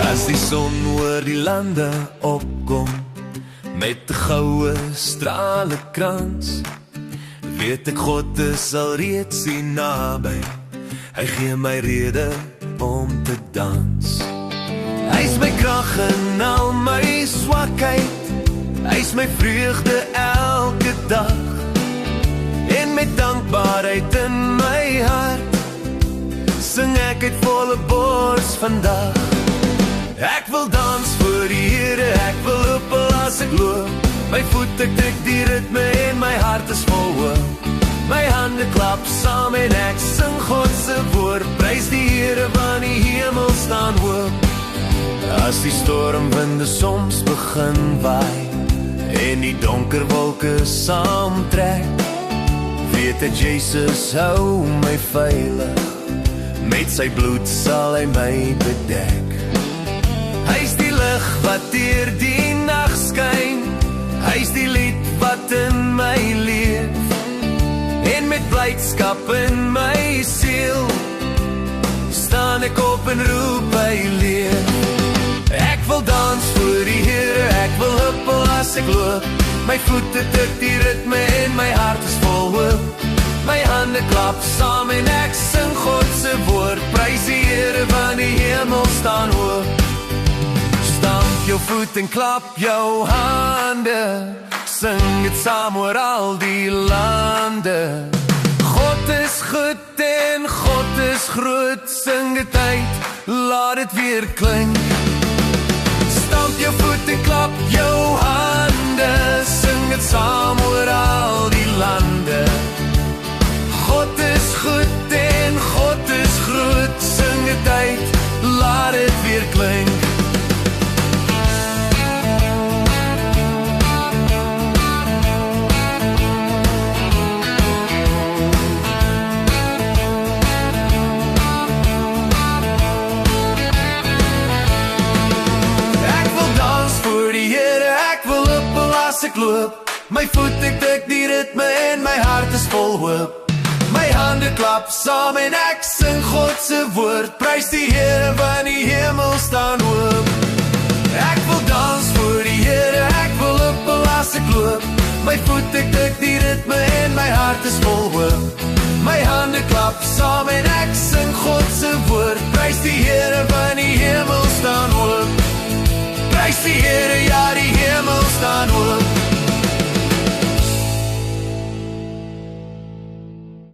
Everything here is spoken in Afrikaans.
As die son oor die lande opkom met 'n goue stralekrans, weet ek God is alreeds hier naby. Hy gee my rede om te dans. Hy is my krag in al my swakheid, hy is my vreugde elke dag, en met dankbaarheid in my hart sing ek uit volle bors vandag. Ek wil dans voor die Here, ek wil hoopel as ek loop. My voete trek die ritme en my hart is vol hoop. My hande klap saam en ek sing God se woord. Prys die Here want die hemel staan oop. As die stormwinde soms begin waai en die donker wolke saamtrek, weet ek Jesus hou my veilig. Met sy bloed sal hy my bedek. Hy is die lig wat deur die nag skyn, hy is die lied wat in my leef, en met blydskap in my siel staan ek op en roep hy leef. Ek wil dans voor die Here, ek wil huppel as ek loop. My voete tik die ritme en my hart is vol hoop. My hande klap saam en ek sing God se woord. Prys die Here want die hemel staan hoog. Stamp jou voet en klap jou hande, sing het saam oor al die lande. God is goed en God is groot, sing dit uit, laat dit weer klink. Stamp jou voet en klap jou hande, sing het saam oor al die lande. God is goed en God is groot, sing het uit, laat dit weer klink. Ek loop, my voet ek tik die ritme en my hart is vol hoop. My hande klap saam en ek sing God se woord. Prys die Here want die hemel staan oop. Ek wil dans voor die Here, ek wil hoopel as ek loop. My voet ek tik die ritme en my hart is vol hoop. My hande klap saam en ek sing God se woord. Prys die Here want die hemel staan oop. Prys die Here, ja die hemel staan oop.